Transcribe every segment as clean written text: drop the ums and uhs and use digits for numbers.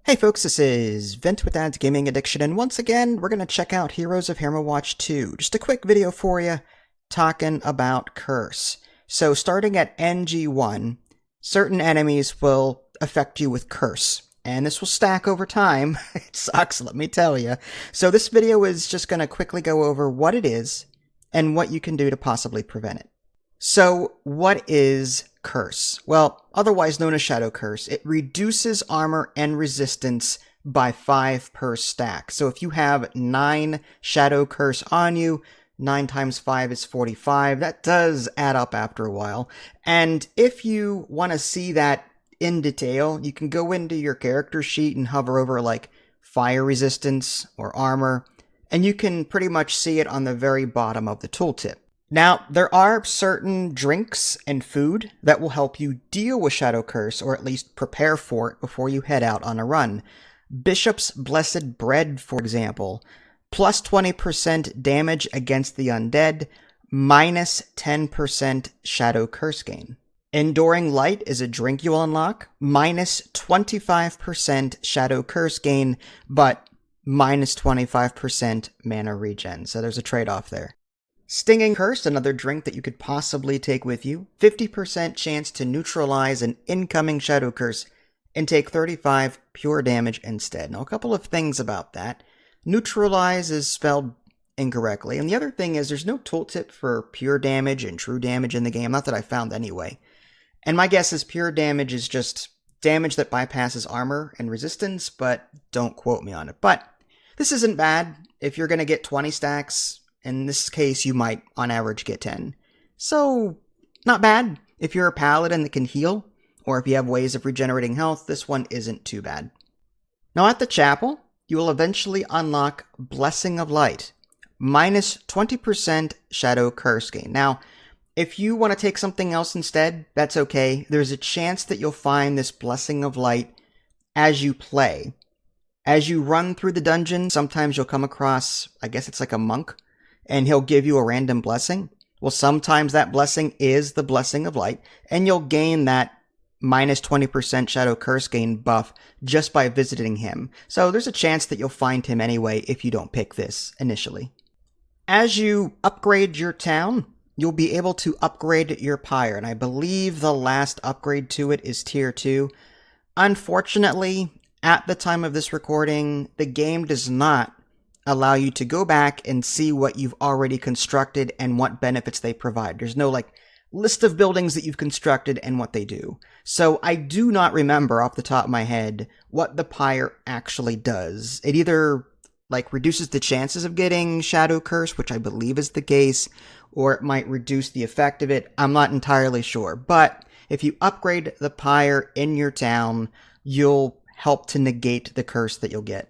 Hey folks, this is Vent with Dad's Gaming Addiction, and once again, we're going to check out Heroes of Hammerwatch 2. Just a quick video for you, talking about Curse. So starting at NG+1, certain enemies will affect you with Curse, and this will stack over time. It sucks, let me tell you. So this video is just going to quickly go over what it is, and what you can do to possibly prevent it. So, what is Curse? Well, otherwise known as Shadow Curse, it reduces armor and resistance by 5 per stack. So if you have 9 Shadow Curse on you, 9 times 5 is 45. That does add up after a while. And if you want to see that in detail, you can go into your character sheet and hover over like fire resistance or armor, and you can pretty much see it on the very bottom of the tooltip. Now, there are certain drinks and food that will help you deal with Shadow Curse, or at least prepare for it before you head out on a run. Bishop's Blessed Bread, for example, plus 20% damage against the undead, minus 10% Shadow Curse gain. Enduring Light is a drink you'll unlock, minus 25% Shadow Curse gain, but minus 25% mana regen, so there's a trade-off there. Stinging Curse, another drink that you could possibly take with you. 50% chance to neutralize an incoming Shadow Curse and take 35 pure damage instead. Now, a couple of things about that. Neutralize is spelled incorrectly, and the other thing is there's no tooltip for pure damage and true damage in the game, not that I found anyway. And my guess is pure damage is just damage that bypasses armor and resistance, but don't quote me on it. But this isn't bad. If you're going to get 20 stacks, in this case, you might, on average, get 10. So, not bad. If you're a paladin that can heal, or if you have ways of regenerating health, this one isn't too bad. Now, at the chapel, you will eventually unlock Blessing of Light, minus 20% Shadow Curse gain. Now, if you want to take something else instead, that's okay. There's a chance that you'll find this Blessing of Light as you play. As you run through the dungeon, sometimes you'll come across, I guess it's like a monk, and he'll give you a random blessing. Well, sometimes that blessing is the Blessing of Light, and you'll gain that minus 20% Shadow Curse gain buff just by visiting him. So there's a chance that you'll find him anyway if you don't pick this initially. As you upgrade your town, you'll be able to upgrade your pyre, and I believe the last upgrade to it is Tier 2. Unfortunately, at the time of this recording, the game does not allow you to go back and see what you've already constructed and what benefits they provide. There's no like list of buildings that you've constructed and what they do. So I do not remember off the top of my head what the pyre actually does. It either like reduces the chances of getting Shadow Curse, which I believe is the case, or it might reduce the effect of it. I'm not entirely sure. But if you upgrade the pyre in your town, you'll help to negate the curse that you'll get.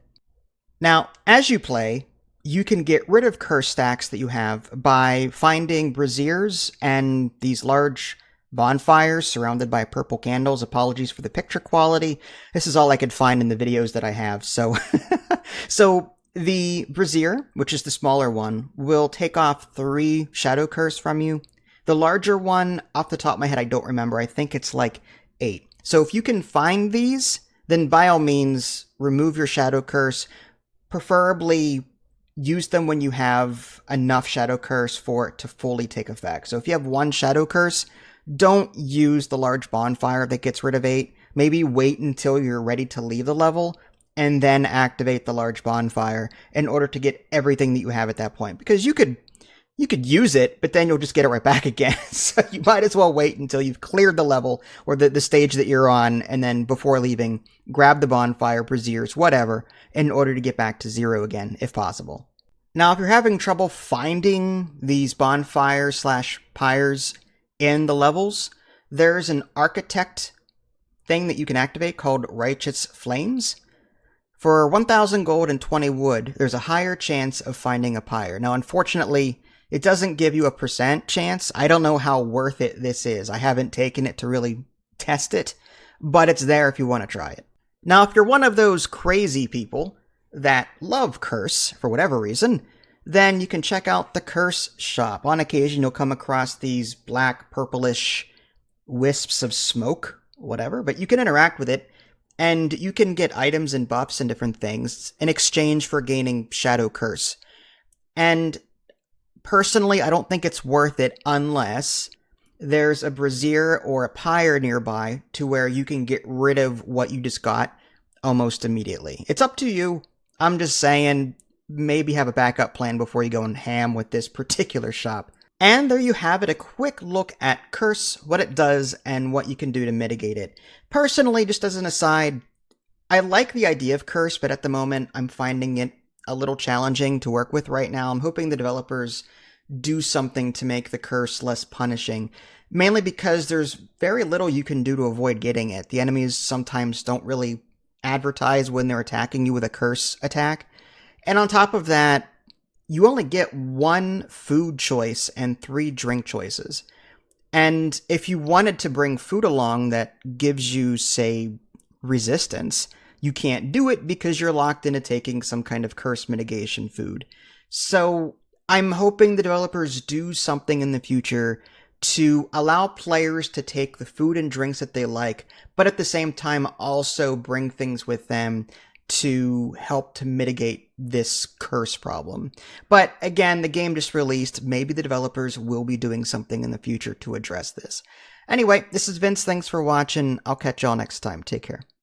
Now, as you play, you can get rid of curse stacks that you have by finding braziers and these large bonfires surrounded by purple candles. Apologies for the picture quality. This is all I could find in the videos that I have. So, so the brazier, which is the smaller one, will take off 3 Shadow Curse from you. The larger one, off the top of my head, I don't remember. I think it's like 8. So if you can find these, then by all means, remove your Shadow Curse. Preferably use them when you have enough Shadow Curse for it to fully take effect. So if you have 1 Shadow Curse, don't use the large bonfire that gets rid of 8. Maybe wait until you're ready to leave the level and then activate the large bonfire in order to get everything that you have at that point. Because you could use it, but then you'll just get it right back again. So you might as well wait until you've cleared the level or the stage that you're on, and then before leaving, grab the bonfire, braziers, whatever, in order to get back to 0 again, if possible. Now, if you're having trouble finding these bonfires / pyres in the levels, there's an architect thing that you can activate called Righteous Flames. For 1,000 gold and 20 wood, there's a higher chance of finding a pyre. Now, unfortunately, it doesn't give you a % chance. I don't know how worth it this is. I haven't taken it to really test it, but it's there if you want to try it. Now, if you're one of those crazy people that love Curse for whatever reason, then you can check out the Curse shop. On occasion, you'll come across these black, purplish wisps of smoke, whatever, but you can interact with it And you can get items and buffs and different things in exchange for gaining Shadow Curse. And personally, I don't think it's worth it unless there's a brazier or a pyre nearby to where you can get rid of what you just got almost immediately. It's up to you. I'm just saying, maybe have a backup plan before you go in ham with this particular shop. And there you have it, a quick look at Curse, what it does, and what you can do to mitigate it. Personally, just as an aside, I like the idea of Curse, but at the moment, I'm finding it a little challenging to work with right now. I'm hoping the developers do something to make the Curse less punishing, mainly because there's very little you can do to avoid getting it. The enemies sometimes don't really advertise when they're attacking you with a Curse attack. And on top of that, you only get 1 food choice and 3 drink choices. And if you wanted to bring food along that gives you, say, resistance, you can't do it because you're locked into taking some kind of curse mitigation food. So I'm hoping the developers do something in the future to allow players to take the food and drinks that they like, but at the same time also bring things with them to help to mitigate this curse problem. But again, the game just released. Maybe the developers will be doing something in the future to address this. Anyway, this is Vince. Thanks for watching. I'll catch y'all next time. Take care.